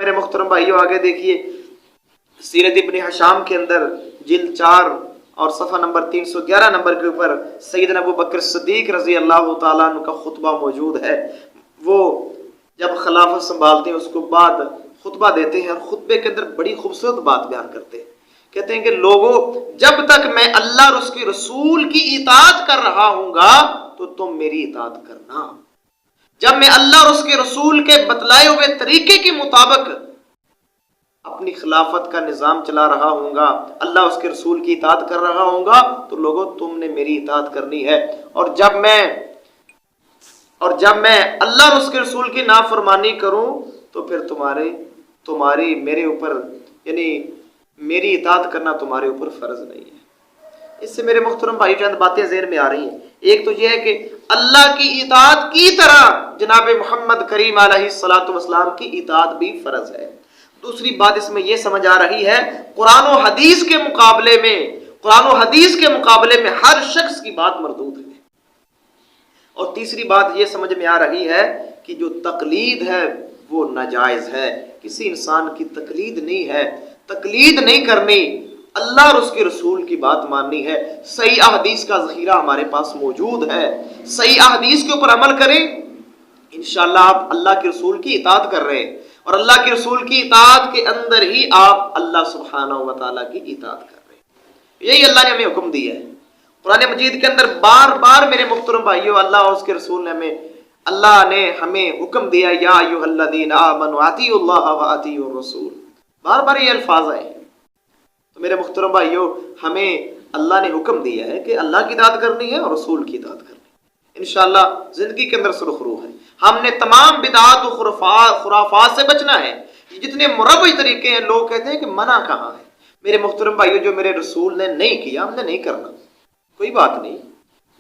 میرے محترم بھائیوں آگے دیکھیے سیرت ابن حشام کے اندر جلد 4 اور صفحہ نمبر 311 نمبر کے اوپر سیدنا ابو بکر صدیق رضی اللہ تعالیٰ عنہ کا خطبہ موجود ہے۔ وہ جب خلافت سنبھالتے ہیں اس کو بعد خطبہ دیتے ہیں اور خطبے کے اندر بڑی خوبصورت بات بیان کرتے ہیں۔ کہتے ہیں کہ لوگوں، جب تک میں اللہ اور اس کے رسول کی اطاعت کر رہا ہوں گا تو تم میری اطاعت کرنا۔ جب میں اللہ اور اس کے رسول کے بتلائے ہوئے طریقے کے مطابق اپنی خلافت کا نظام چلا رہا ہوں گا، اللہ اس کے رسول کی اطاعت کر رہا ہوں گا، تو لوگوں تم نے میری اطاعت کرنی ہے۔ اور جب میں اللہ اور اس کے رسول کی نافرمانی کروں تو پھر تمہاری میرے اوپر، یعنی میری اطاعت کرنا تمہارے اوپر فرض نہیں ہے۔ اس سے میرے محترم بھائی چند باتیں ذہن میں آ رہی ہیں۔ ایک تو یہ ہے کہ اللہ کی اطاعت کی طرح جناب محمد کریم علیہ الصلوۃ والسلام کی اطاعت بھی فرض ہے۔ دوسری بات اس میں یہ سمجھ آ رہی ہے قرآن و حدیث کے مقابلے میں ہر شخص کی بات مردود ہے۔ اور تیسری بات یہ سمجھ میں آ رہی ہے کہ جو تقلید ہے وہ ناجائز ہے، کسی انسان کی تقلید نہیں ہے، تقلید نہیں کرنی، اللہ اور اس کے رسول کی بات ماننی ہے۔ صحیح احادیث کا ذخیرہ ہمارے پاس موجود ہے، صحیح احادیث کے اوپر عمل کریں، انشاءاللہ آپ اللہ کے رسول کی اطاعت کر رہے ہیں، اور اللہ کے رسول کی اطاعت کے اندر ہی آپ اللہ سبحانہ و تعالیٰ کی اطاعت کر رہے ہیں۔ یہی اللہ نے ہمیں حکم دیا ہے قرآن مجید کے اندر، بار بار میرے محترم بھائیوں اللہ اور اس کے رسول نے اللہ نے ہمیں حکم دیا، یا ایھا الذین آمنوا اطیعوا اللہ واطیعوا الرسول، بار بار یہ الفاظ آئے ہیں۔ تو میرے محترم بھائیوں ہمیں اللہ نے حکم دیا ہے کہ اللہ کی اطاعت کرنی ہے اور رسول کی اطاعت کرنی ہے۔ انشاءاللہ زندگی کے اندر سرخرو ہے، ہم نے تمام بدعات و خرافات سے بچنا ہے۔ جتنے مروج طریقے ہیں، لوگ کہتے ہیں کہ منع کہاں ہے؟ میرے محترم بھائیوں جو میرے رسول نے نہیں کیا ہم نے نہیں کرنا، کوئی بات نہیں،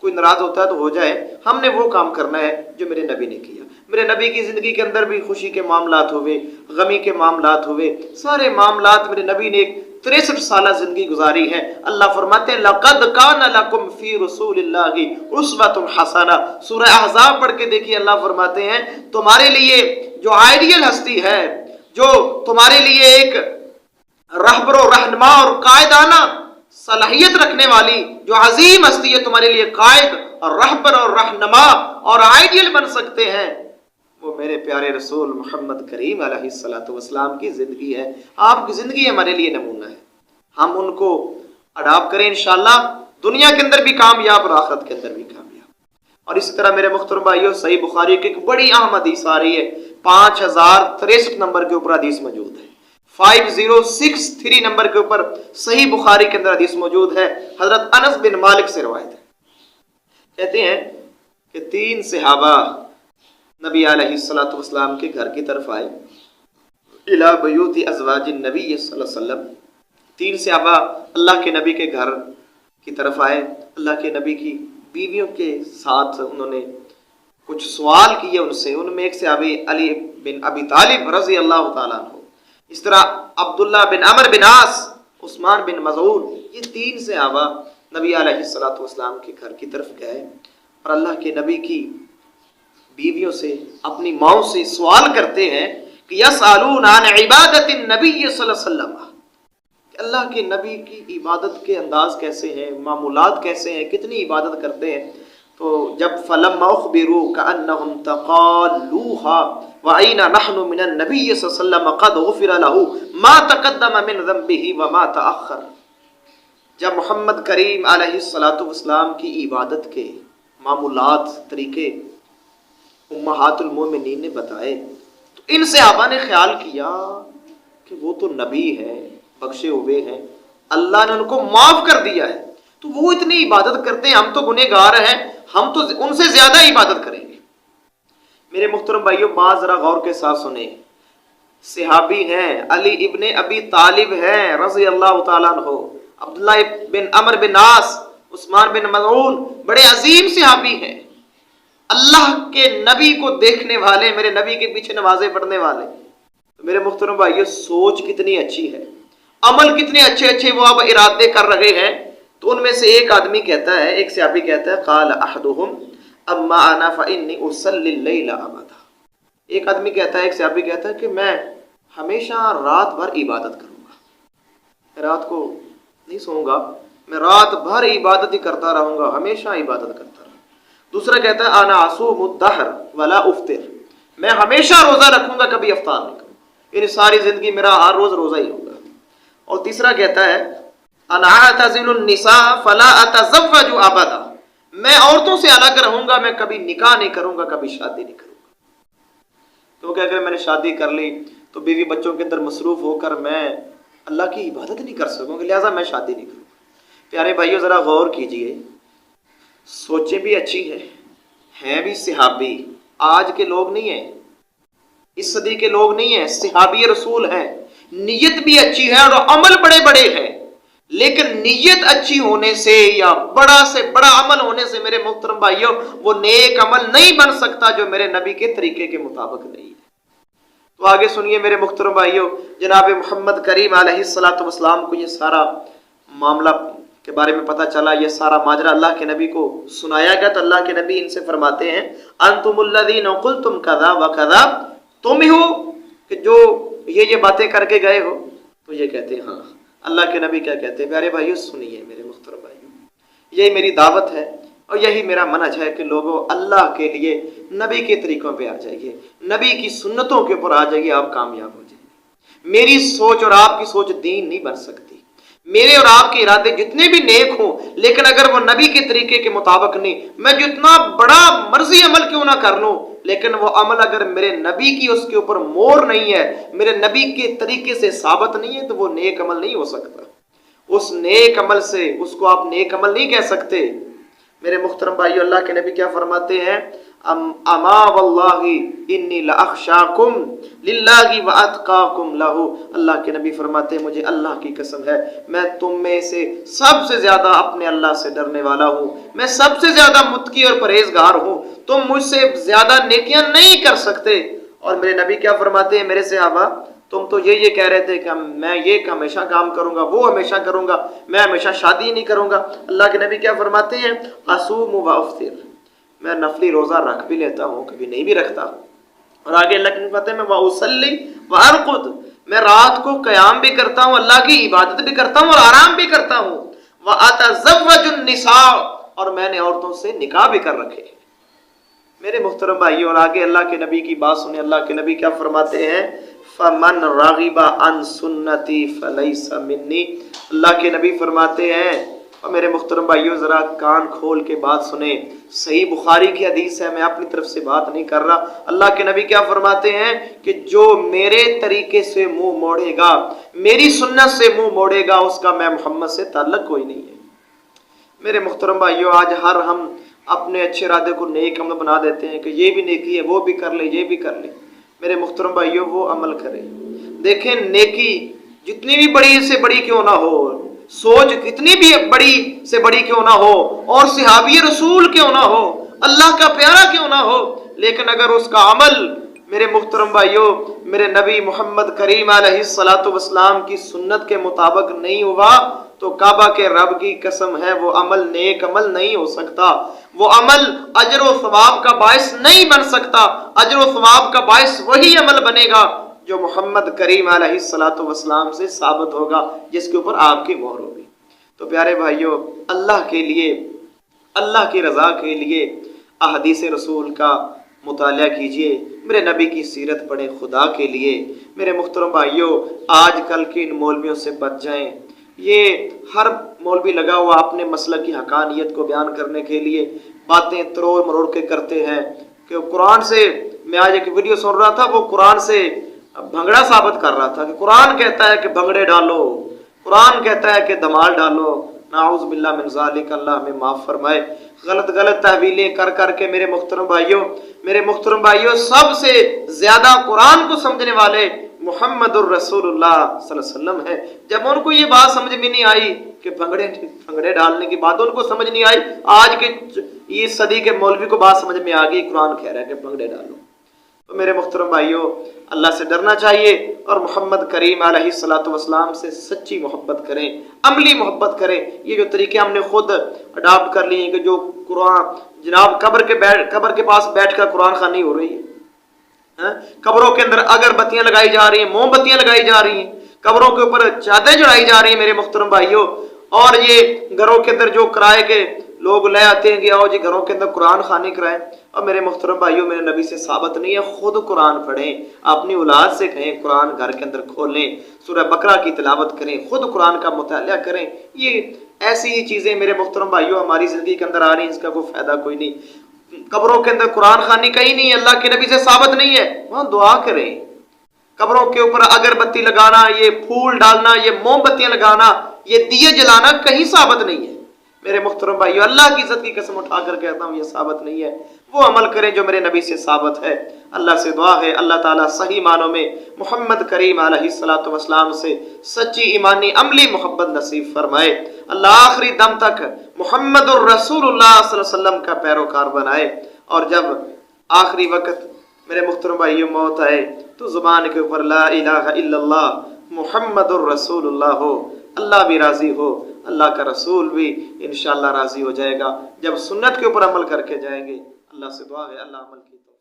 کوئی ناراض ہوتا ہے تو ہو جائے، ہم نے وہ کام کرنا ہے جو میرے نبی نے کیا۔ میرے نبی کی زندگی کے اندر بھی خوشی کے معاملات ہوئے، غمی کے معاملات ہوئے، سارے معاملات میرے نبی نے 63 سالہ زندگی گزاری ہے۔ اللہ فرماتے ہیں لَقَدْ كَانَ لَكُمْ فِي رَسُولِ اللَّهِ أُسْوَةٌ حَسَنَةٌ۔ سورہ احزاب پڑھ کے دیکھیے، اللہ فرماتے ہیں تمہارے لیے جو آئیڈیل ہستی ہے، جو تمہارے لیے ایک رہبر و رہنما اور قائدانہ صلاحیت رکھنے والی جو عظیم ہستی ہے، تمہارے لیے قائد اور رہبر اور رہنما اور آئیڈیل بن سکتے ہیں، وہ میرے پیارے رسول محمد کریم علیہ الصلوۃ والسلام کی زندگی ہے۔ آپ کی زندگی ہمارے لیے نمونہ ہے، ہم ان کو اڈاپٹ کریں، انشاءاللہ دنیا کے اندر بھی کامیاب اور آخرت کے اندر بھی کامیاب۔ اور اسی طرح میرے محترم بھائیوں صحیح بخاری کی ایک بڑی اہم حدیث آ رہی ہے، 5063 نمبر کے اوپر حدیث موجود ہے، 5063 نمبر کے اوپر صحیح بخاری کے اندر حدیث موجود ہے، حضرت انس بن مالک سے روایت ہے۔ کہتے ہیں کہ 3 صحابہ نبی علیہ الصلوۃ والسلام کے گھر کی طرف آئے، الی بیوت ازواج النبی صلی اللہ علیہ وسلم۔ 3 صحابہ اللہ کے نبی کے گھر کی طرف آئے، اللہ کے نبی کی بیویوں کے ساتھ انہوں نے کچھ سوال کیے ان سے۔ ان میں ایک صحابی علی بن ابی طالب رضی اللہ تعالیٰ عنہ، اس طرح عبداللہ بن عمر بن عاص، عثمان بن مظعون، یہ 3 صحابہ نبی علیہ الصلوۃ والسلام کے گھر کی طرف گئے اور اللہ کے نبی کی بیویوں سے، اپنی ماؤں سے سوال کرتے ہیں کہ یسألون عن عبادت النبی صلی اللہ علیہ وسلم، کہ اللہ کے نبی کی عبادت کے انداز کیسے ہیں، معمولات کیسے ہیں، کتنی عبادت کرتے ہیں۔ تو جب فلما اخبروا كأنهم تقالوها وأين نحن من النبي صلی اللہ علیہ وسلم قد غفر له ما تقدم من ذنبه وما تأخر، جب محمد کریم علیہ الصلوۃ والسلام کی عبادت کے معمولات طریقے امہات المومنین نے بتائے تو ان صحابہ نے خیال کیا کہ وہ تو نبی ہیں، بخشے ہوئے ہیں، اللہ نے ان کو معاف کر دیا ہے، تو وہ اتنی عبادت کرتے ہیں، ہم تو گنہگار ہیں، ہم تو ان سے زیادہ عبادت کریں گے۔ میرے محترم بھائیوں بات ذرا غور کے ساتھ سنیں، صحابی ہیں، علی ابن ابی طالب ہیں رضی اللہ تعالیٰ عنہ، عبداللہ بن عمر بن عاص، عثمان بن مظعون، بڑے عظیم صحابی ہیں، اللہ کے نبی کو دیکھنے والے، میرے نبی کے پیچھے نمازیں پڑھنے والے۔ میرے محترم بھائیوں سوچ کتنی اچھی ہے، عمل کتنے اچھے اچھے وہ اب ارادے کر رہے ہیں۔ تو ان میں سے ایک آدمی کہتا ہے، ایک صحابی کہتا ہے قال احدهم اما انا فانی اصلی اللیل ابدا، ایک آدمی کہتا ہے، ایک صحابی کہتا ہے کہ میں ہمیشہ رات بھر عبادت کروں گا، میں رات کو نہیں سوؤں گا، میں رات بھر عبادت ہی کرتا رہوں گا، ہمیشہ عبادت کرتا رہوں گا۔ دوسرا کہتا ہے انا اصوم الدہر ولا افطر، میں ہمیشہ روزہ رکھوں گا، کبھی افطار نہیں کروں گا، یعنی ساری زندگی میرا ہر روز روزہ ہی ہوگا۔ اور تیسرا کہتا ہے انا اعتزل النساء فلا اتزوج ابدا، میں عورتوں سے الگ رہوں گا، میں کبھی نکاح نہیں کروں گا، کبھی شادی نہیں کروں گا، کیونکہ اگر میں نے شادی کر لی تو بیوی بچوں کے اندر مصروف ہو کر میں اللہ کی عبادت نہیں کر سکوں گا، لہٰذا میں شادی نہیں کروں گا۔ پیارے بھائیو ذرا غور کیجئے، سوچیں بھی اچھی ہیں بھی صحابی، آج کے لوگ نہیں ہیں، اس صدی کے لوگ نہیں ہیں، صحابی رسول ہیں، نیت بھی اچھی ہے اور عمل بڑے بڑے ہیں، لیکن نیت اچھی ہونے سے یا بڑا سے بڑا عمل ہونے سے میرے محترم بھائیوں وہ نیک عمل نہیں بن سکتا جو میرے نبی کے طریقے کے مطابق نہیں ہے۔ تو آگے سنیے میرے محترم بھائیوں، جناب محمد کریم علیہ الصلوۃ والسلام کو یہ سارا معاملہ کے بارے میں پتہ چلا، یہ سارا ماجرا اللہ کے نبی کو سنایا گیا، تو اللہ کے نبی ان سے فرماتے ہیں انتم الذین قلتم کذا وکذا، تم ہی ہو کہ جو یہ باتیں کر کے گئے ہو؟ تو یہ کہتے ہیں ہاں۔ اللہ کے نبی کیا کہتے ہیں؟ پیارے بھائیو سنیے میرے محترم بھائیو، یہی میری دعوت ہے اور یہی میرا منہج ہے کہ لوگوں اللہ کے لیے نبی کے طریقوں پہ آ جائیے، نبی کی سنتوں کے اوپر آ جائیے، آپ کامیاب ہو جائیں گے۔ میری سوچ اور آپ کی سوچ دین نہیں بن سکتی، میرے اور آپ کے ارادے جتنے بھی نیک ہوں لیکن اگر وہ نبی کے طریقے کے مطابق نہیں، میں جتنا بڑا مرضی عمل کیوں نہ کر لوں لیکن وہ عمل اگر میرے نبی کی اس کے اوپر مور نہیں ہے، میرے نبی کے طریقے سے ثابت نہیں ہے، تو وہ نیک عمل نہیں ہو سکتا۔ اس نیک عمل سے اس کو آپ نیک عمل نہیں کہہ سکتے۔ میرے محترم بھائیو اللہ کے نبی کیا فرماتے ہیں؟ اما واللہ انی لاخشاکم للہ واتقاکم لہ، اللہ کے نبی فرماتے ہیں مجھے اللہ کی قسم ہے میں تم میں سے سب سے زیادہ اپنے اللہ سے ڈرنے والا ہوں، میں سب سے زیادہ متقی اور پرہیزگار ہوں، تم مجھ سے زیادہ نیکیاں نہیں کر سکتے۔ اور میرے نبی کیا فرماتے ہیں؟ میرے صحابہ تم تو یہ کہہ رہے تھے کہ میں یہ ہمیشہ کام کروں گا، وہ ہمیشہ کروں گا، میں ہمیشہ شادی نہیں کروں گا۔ اللہ کے نبی کیا فرماتے ہیں؟ اصوم و افطر، میں نفلی روزہ رکھ بھی لیتا ہوں، کبھی نہیں بھی رکھتا۔ اور آگے اللہ کے نبی فرماتے ہیں میں واصلی وارقد، میں رات کو قیام بھی کرتا ہوں، اللہ کی عبادت بھی کرتا ہوں اور آرام بھی کرتا ہوں۔ واتزوج النساء، اور میں نے عورتوں سے نکاح بھی کر رکھے۔ میرے محترم بھائیوں اور آگے اللہ کے نبی کی بات سنیں، اللہ کے نبی کیا فرماتے ہیں؟ فمن راغب عن سنتی فلیس منی، اللہ کے نبی فرماتے ہیں، اور میرے محترم بھائیوں ذرا کان کھول کے بات سنیں، صحیح بخاری کی حدیث ہے، میں اپنی طرف سے بات نہیں کر رہا۔ اللہ کے نبی کیا فرماتے ہیں کہ جو میرے طریقے سے منہ موڑے گا، میری سنت سے منہ موڑے گا، اس کا میں محمد سے تعلق کوئی نہیں ہے۔ میرے محترم بھائیوں آج ہم اپنے اچھے ارادے کو نیک عمل بنا دیتے ہیں کہ یہ بھی نیکی ہے، وہ بھی کر لے، یہ بھی کر لے۔ میرے محترم بھائیوں وہ عمل کرے، دیکھیں نیکی جتنی بھی بڑی سے بڑی کیوں نہ ہو، سوچ کتنی بھی بڑی سے بڑی کیوں نہ ہو، اور صحابی رسول کیوں نہ ہو، اللہ کا پیارا کیوں نہ ہو، لیکن اگر اس کا عمل میرے محترم بھائیوں میرے نبی محمد کریم علیہ الصلوۃ والسلام کی سنت کے مطابق نہیں ہوا تو کعبہ کے رب کی قسم ہے وہ عمل نیک عمل نہیں ہو سکتا، وہ عمل اجر و ثواب کا باعث نہیں بن سکتا۔ اجر و ثواب کا باعث وہی عمل بنے گا جو محمد کریم علیہ الصلوۃ والسلام سے ثابت ہوگا، جس کے اوپر آپ کی مہر ہوگی۔ تو پیارے بھائیوں اللہ کے لیے، اللہ کی رضا کے لیے احادیث رسول کا مطالعہ کیجئے، میرے نبی کی سیرت پڑھیں خدا کے لیے۔ میرے محترم بھائیوں آج کل کے ان مولویوں سے بچ جائیں، یہ ہر مولوی لگا ہوا اپنے مسلک کی حقانیت کو بیان کرنے کے لیے باتیں تروڑ مروڑ کے کرتے ہیں کہ قرآن سے، میں آج ایک ویڈیو سن رہا تھا، وہ قرآن سے بھنگڑا ثابت کر رہا تھا کہ قرآن کہتا ہے کہ بھنگڑے ڈالو، قرآن کہتا ہے کہ دھمال ڈالو، نعوذ باللہ من ذالک، اللہ ہمیں معاف فرمائے۔ غلط تحویلیں کر کے میرے محترم بھائیوں سب سے زیادہ قرآن کو سمجھنے والے محمد الرسول اللہ صلی اللہ علیہ وسلم ہے۔ جب ان کو یہ بات سمجھ میں نہیں آئی کہ بھنگڑے ڈالنے کی بات ان کو سمجھ نہیں آئی، آج کے یہ صدی کے مولوی کو بات سمجھ میں آ گئی، قرآن کہہ رہا ہے کہ بھنگڑے ڈالو۔ تو میرے محترم بھائیوں اللہ سے ڈرنا چاہیے اور محمد کریم علیہ الصلوۃ والسلام سے سچی محبت کریں، عملی محبت کریں۔ یہ جو طریقے ہم نے خود اڈاپٹ کر لیے ہیں کہ جو قرآن جناب قبر کے پاس بیٹھ کر قرآن خوانی ہو رہی ہے، قبروں کے اندر اگربتیاں لگائی جا رہی ہیں، موم بتیاں لگائی جا رہی ہیں، قبروں کے اوپر چادریں چڑھائی جا رہی ہیں میرے محترم بھائیوں، اور یہ گھروں کے اندر جو کرائے کے لوگ لے آتے ہیں کہ آؤ جی گھروں کے اندر قرآن خوانی کرائیں، اور میرے محترم بھائیوں میرے نبی سے ثابت نہیں ہے۔ خود قرآن پڑھیں، اپنی اولاد سے کہیں قرآن گھر کے اندر کھولیں، سورہ بقرہ کی تلاوت کریں، خود قرآن کا مطالعہ کریں۔ یہ ایسی ہی چیزیں میرے محترم بھائیوں ہماری زندگی کے اندر آ رہی ہیں، اس کا کوئی فائدہ کوئی نہیں۔ قبروں کے اندر قرآن خوانی کہیں نہیں ہے، اللہ کے نبی سے ثابت نہیں ہے، وہاں دعا کریں۔ قبروں کے اوپر اگربتی لگانا، یہ پھول ڈالنا، یہ موم بتیاں لگانا، یہ دیے جلانا کہیں ثابت نہیں ہے میرے محترم بھائیو، اللہ کی عزت کی قسم اٹھا کر کہتا ہوں یہ ثابت نہیں ہے۔ وہ عمل کریں جو میرے نبی سے ثابت ہے۔ اللہ سے دعا ہے اللہ تعالیٰ صحیح معنوں میں محمد کریم علیہ الصلوۃ والسلام سے سچی ایمانی عملی محبت نصیب فرمائے۔ اللہ آخری دم تک محمد الرسول اللہ صلی اللہ علیہ وسلم کا پیروکار بنائے، اور جب آخری وقت میرے محترم بھائیو موت آئے تو زبان کے اوپر لا الہ الا اللہ محمد الرسول اللہ ہو، اللہ بھی راضی ہو، اللہ کا رسول بھی انشاءاللہ راضی ہو جائے گا جب سنت کے اوپر عمل کر کے جائیں گے۔ اللہ سے دعا ہے اللہ عمل کی تو